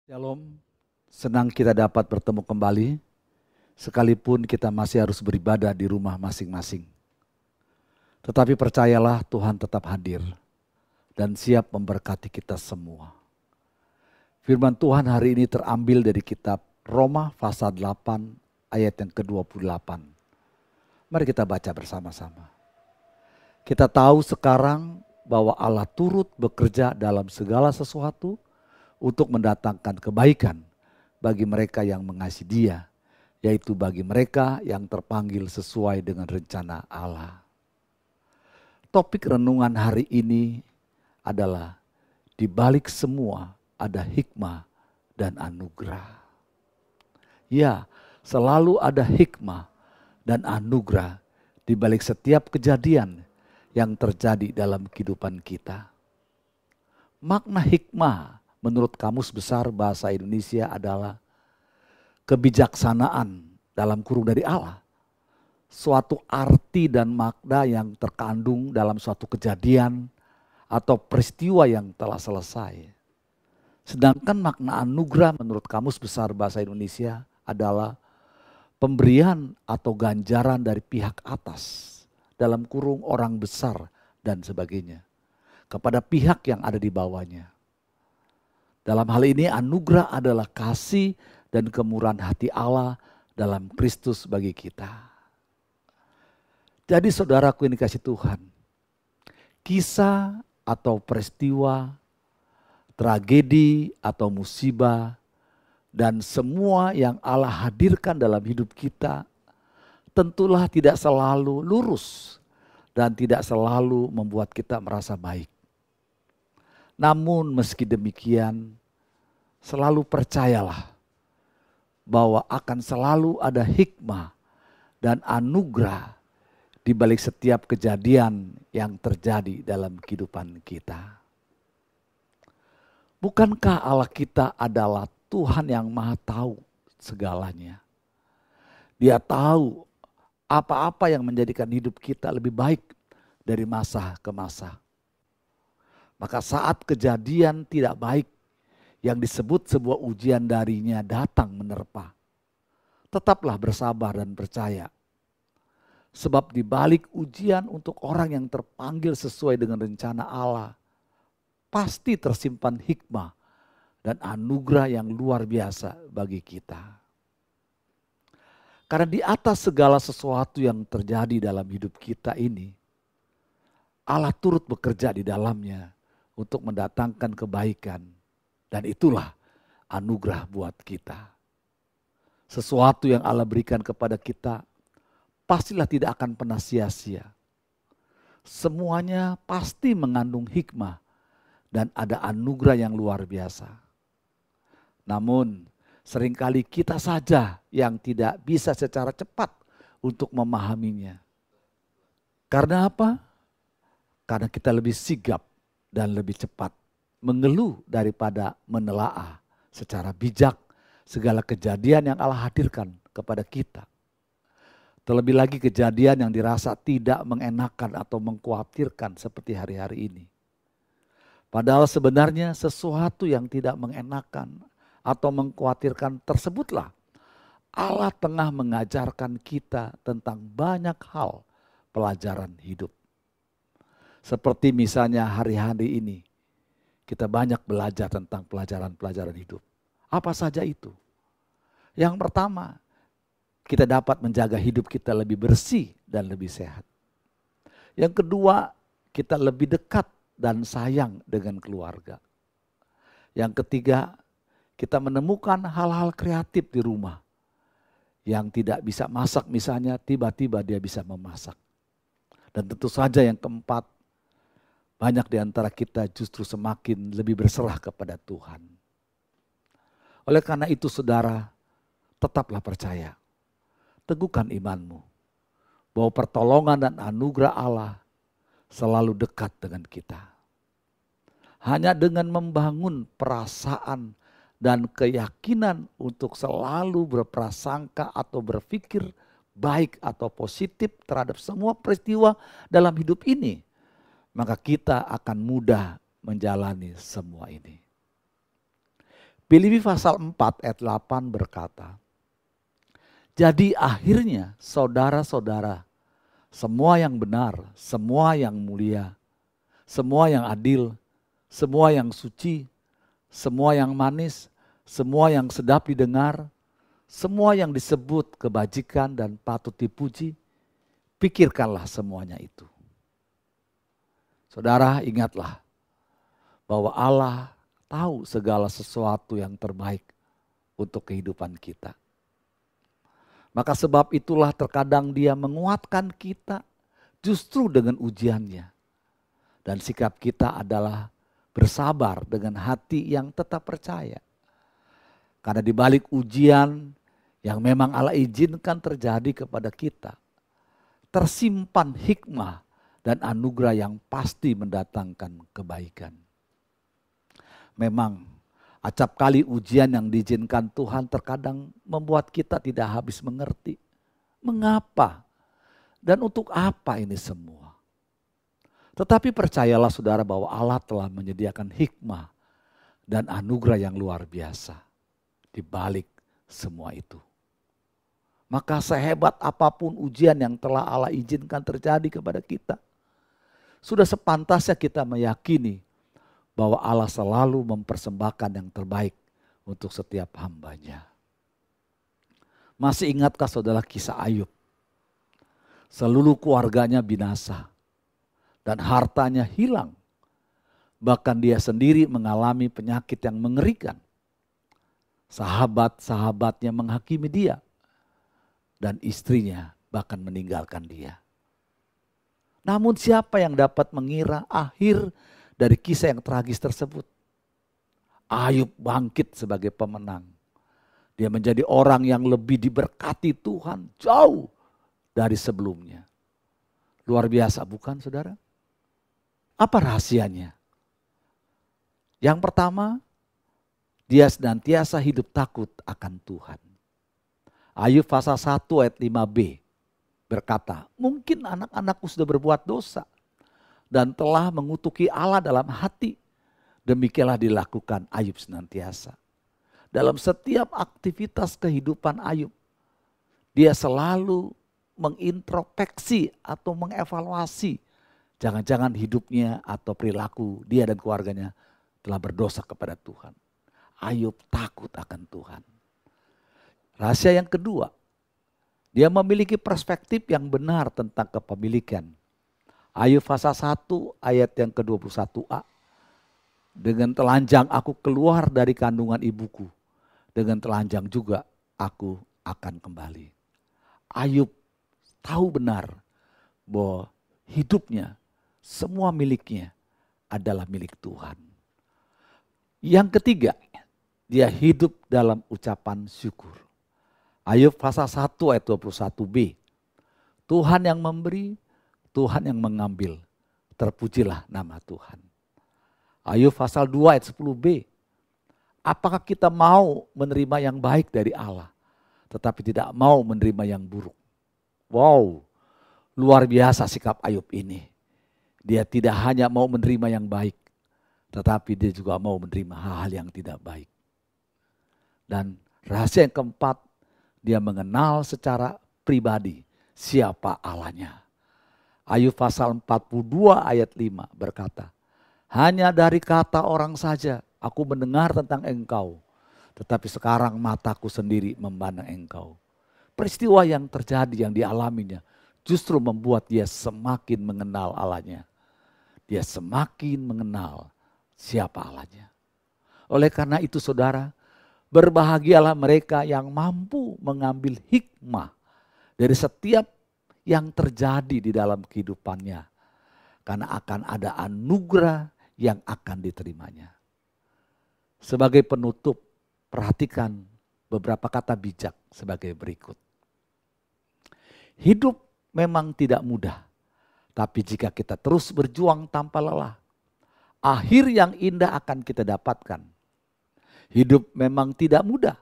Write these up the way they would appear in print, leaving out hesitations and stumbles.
Shalom, senang kita dapat bertemu kembali, sekalipun kita masih harus beribadah di rumah masing-masing. Tetapi percayalah Tuhan tetap hadir dan siap memberkati kita semua. Firman Tuhan hari ini terambil dari kitab Roma pasal 8 ayat yang ke-28. Mari kita baca bersama-sama. Kita tahu sekarang bahwa Allah turut bekerja dalam segala sesuatu untuk mendatangkan kebaikan bagi mereka yang mengasihi Dia, yaitu bagi mereka yang terpanggil sesuai dengan rencana Allah. Topik renungan hari ini adalah di balik semua ada hikmah dan anugerah. Ya, selalu ada hikmah dan anugerah di balik setiap kejadian yang terjadi dalam kehidupan kita. Makna hikmah menurut Kamus Besar Bahasa Indonesia adalah kebijaksanaan dalam kurung dari Allah. Suatu arti dan makna yang terkandung dalam suatu kejadian atau peristiwa yang telah selesai. Sedangkan makna anugerah menurut Kamus Besar Bahasa Indonesia adalah pemberian atau ganjaran dari pihak atas dalam kurung orang besar dan sebagainya kepada pihak yang ada di bawahnya. Dalam hal ini anugerah adalah kasih dan kemurahan hati Allah dalam Kristus bagi kita. Jadi saudaraku yang dikasihi Tuhan, kisah atau peristiwa, tragedi atau musibah, dan semua yang Allah hadirkan dalam hidup kita tentulah tidak selalu lurus dan tidak selalu membuat kita merasa baik. Namun meski demikian, selalu percayalah bahwa akan selalu ada hikmah dan anugerah di balik setiap kejadian yang terjadi dalam kehidupan kita. Bukankah Allah kita adalah Tuhan yang Maha Tahu segalanya? Dia tahu apa-apa yang menjadikan hidup kita lebih baik dari masa ke masa. Maka saat kejadian tidak baik yang disebut sebuah ujian darinya datang menerpa, tetaplah bersabar dan percaya. Sebab di balik ujian untuk orang yang terpanggil sesuai dengan rencana Allah, pasti tersimpan hikmah dan anugerah yang luar biasa bagi kita. Karena di atas segala sesuatu yang terjadi dalam hidup kita ini, Allah turut bekerja di dalamnya untuk mendatangkan kebaikan. Dan itulah anugerah buat kita. Sesuatu yang Allah berikan kepada kita pastilah tidak akan pernah sia-sia. Semuanya pasti mengandung hikmah dan ada anugerah yang luar biasa. Namun seringkali kita saja yang tidak bisa secara cepat untuk memahaminya. Karena apa? Karena kita lebih sigap dan lebih cepat mengeluh daripada menelaah secara bijak segala kejadian yang Allah hadirkan kepada kita. Terlebih lagi kejadian yang dirasa tidak mengenakan atau mengkhawatirkan seperti hari-hari ini. Padahal sebenarnya sesuatu yang tidak mengenakan atau mengkhawatirkan tersebutlah Allah tengah mengajarkan kita tentang banyak hal pelajaran hidup. Seperti misalnya hari-hari ini, kita banyak belajar tentang pelajaran-pelajaran hidup. Apa saja itu? Yang pertama, kita dapat menjaga hidup kita lebih bersih dan lebih sehat. Yang kedua, kita lebih dekat dan sayang dengan keluarga. Yang ketiga, kita menemukan hal-hal kreatif di rumah. Yang tidak bisa masak misalnya, tiba-tiba dia bisa memasak. Dan tentu saja yang keempat, banyak di antara kita justru semakin lebih berserah kepada Tuhan. Oleh karena itu saudara, tetaplah percaya. Teguhkan imanmu. Bahwa pertolongan dan anugerah Allah selalu dekat dengan kita. Hanya dengan membangun perasaan dan keyakinan untuk selalu berprasangka atau berpikir baik atau positif terhadap semua peristiwa dalam hidup ini, maka kita akan mudah menjalani semua ini. Filipi pasal 4 ayat 8 berkata, jadi akhirnya saudara-saudara, semua yang benar, semua yang mulia, semua yang adil, semua yang suci, semua yang manis, semua yang sedap didengar, semua yang disebut kebajikan dan patut dipuji, pikirkanlah semuanya itu. Saudara, ingatlah bahwa Allah tahu segala sesuatu yang terbaik untuk kehidupan kita. Maka sebab itulah terkadang Dia menguatkan kita justru dengan ujiannya. Dan sikap kita adalah bersabar dengan hati yang tetap percaya. Karena di balik ujian yang memang Allah izinkan terjadi kepada kita, tersimpan hikmah dan anugerah yang pasti mendatangkan kebaikan. Memang acap kali ujian yang diizinkan Tuhan terkadang membuat kita tidak habis mengerti. Mengapa? Dan untuk apa ini semua? Tetapi percayalah saudara bahwa Allah telah menyediakan hikmah dan anugerah yang luar biasa di balik semua itu. Maka sehebat apapun ujian yang telah Allah izinkan terjadi kepada kita, sudah sepantasnya kita meyakini bahwa Allah selalu mempersembahkan yang terbaik untuk setiap hambanya. Masih ingatkah saudara kisah Ayub? Seluruh keluarganya binasa dan hartanya hilang. Bahkan dia sendiri mengalami penyakit yang mengerikan. Sahabat-sahabatnya menghakimi dia dan istrinya bahkan meninggalkan dia. Namun siapa yang dapat mengira akhir dari kisah yang tragis tersebut? Ayub bangkit sebagai pemenang. Dia menjadi orang yang lebih diberkati Tuhan jauh dari sebelumnya. Luar biasa bukan saudara? Apa rahasianya? Yang pertama, dia senantiasa hidup takut akan Tuhan. Ayub pasal 1 ayat 5b berkata, mungkin anak-anakku sudah berbuat dosa dan telah mengutuki Allah dalam hati. Demikianlah dilakukan Ayub senantiasa. Dalam setiap aktivitas kehidupan Ayub, dia selalu mengintrospeksi atau mengevaluasi. Jangan-jangan hidupnya atau perilaku dia dan keluarganya telah berdosa kepada Tuhan. Ayub takut akan Tuhan. Rahasia yang kedua, dia memiliki perspektif yang benar tentang kepemilikan. Ayub pasal 1 ayat yang ke-21a. Dengan telanjang aku keluar dari kandungan ibuku. Dengan telanjang juga aku akan kembali. Ayub tahu benar bahwa hidupnya, semua miliknya adalah milik Tuhan. Yang ketiga, dia hidup dalam ucapan syukur. Ayub pasal 1 ayat 21b. Tuhan yang memberi, Tuhan yang mengambil. Terpujilah nama Tuhan. Ayub pasal 2 ayat 10b. Apakah kita mau menerima yang baik dari Allah, tetapi tidak mau menerima yang buruk? Wow, luar biasa sikap Ayub ini. Dia tidak hanya mau menerima yang baik, tetapi dia juga mau menerima hal-hal yang tidak baik. Dan rahasia yang keempat, dia mengenal secara pribadi siapa Allahnya. Ayub pasal 42 ayat 5 berkata, hanya dari kata orang saja aku mendengar tentang engkau, tetapi sekarang mataku sendiri memandang engkau. Peristiwa yang terjadi, yang dialaminya, justru membuat dia semakin mengenal Allahnya. Dia semakin mengenal siapa Allahnya. Oleh karena itu saudara, berbahagialah mereka yang mampu mengambil hikmah dari setiap yang terjadi di dalam kehidupannya. Karena akan ada anugerah yang akan diterimanya. Sebagai penutup, perhatikan beberapa kata bijak sebagai berikut. Hidup memang tidak mudah, tapi jika kita terus berjuang tanpa lelah, akhir yang indah akan kita dapatkan. Hidup memang tidak mudah,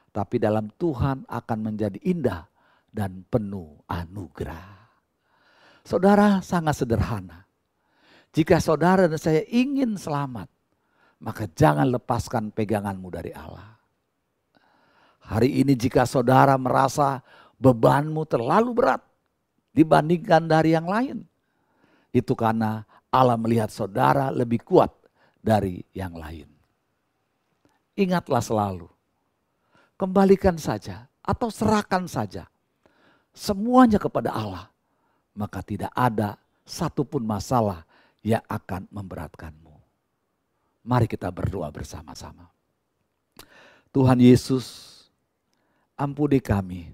tapi dalam Tuhan akan menjadi indah dan penuh anugerah. Saudara, sangat sederhana. Jika saudara dan saya ingin selamat, maka jangan lepaskan peganganmu dari Allah. Hari ini jika saudara merasa bebanmu terlalu berat dibandingkan dari yang lain, itu karena Allah melihat saudara lebih kuat dari yang lain. Ingatlah selalu, kembalikan saja atau serahkan saja semuanya kepada Allah, maka tidak ada satupun masalah yang akan memberatkanmu. Mari kita berdoa bersama-sama. Tuhan Yesus, ampuni kami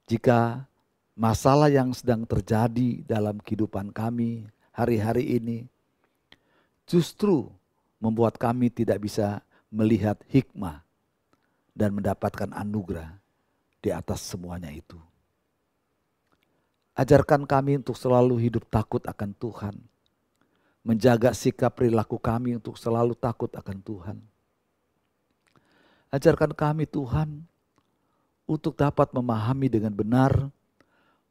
jika masalah yang sedang terjadi dalam kehidupan kami hari-hari ini justru membuat kami tidak bisa melihat hikmah dan mendapatkan anugerah di atas semuanya itu. Ajarkan kami untuk selalu hidup takut akan Tuhan. Menjaga sikap perilaku kami untuk selalu takut akan Tuhan. Ajarkan kami Tuhan untuk dapat memahami dengan benar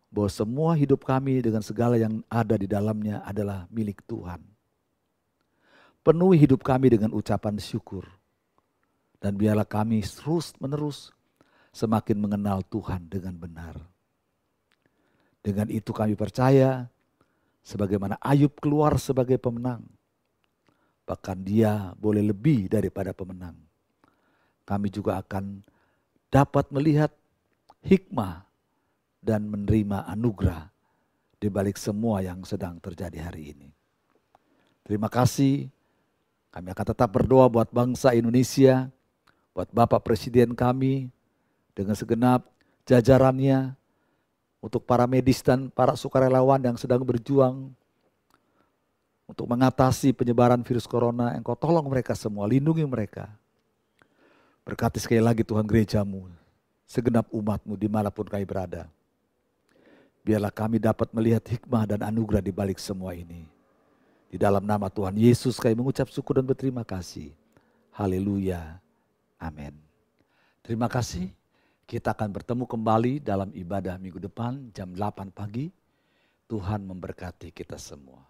bahwa semua hidup kami dengan segala yang ada di dalamnya adalah milik Tuhan. Penuhi hidup kami dengan ucapan syukur. Dan biarlah kami terus menerus semakin mengenal Tuhan dengan benar. Dengan itu kami percaya sebagaimana Ayub keluar sebagai pemenang. Bahkan dia boleh lebih daripada pemenang. Kami juga akan dapat melihat hikmah dan menerima anugerah di balik semua yang sedang terjadi hari ini. Terima kasih. Kami akan tetap berdoa buat bangsa Indonesia, buat Bapak Presiden kami dengan segenap jajarannya, untuk para medis dan para sukarelawan yang sedang berjuang untuk mengatasi penyebaran virus corona. Engkau tolong mereka semua, lindungi mereka. Berkati sekali lagi Tuhan gerejamu, segenap umatmu dimanapun kami berada. Biarlah kami dapat melihat hikmah dan anugerah di balik semua ini. Di dalam nama Tuhan Yesus kami mengucap syukur dan berterima kasih. Haleluya. Amin. Terima kasih. Kita akan bertemu kembali dalam ibadah minggu depan jam 8 pagi. Tuhan memberkati kita semua.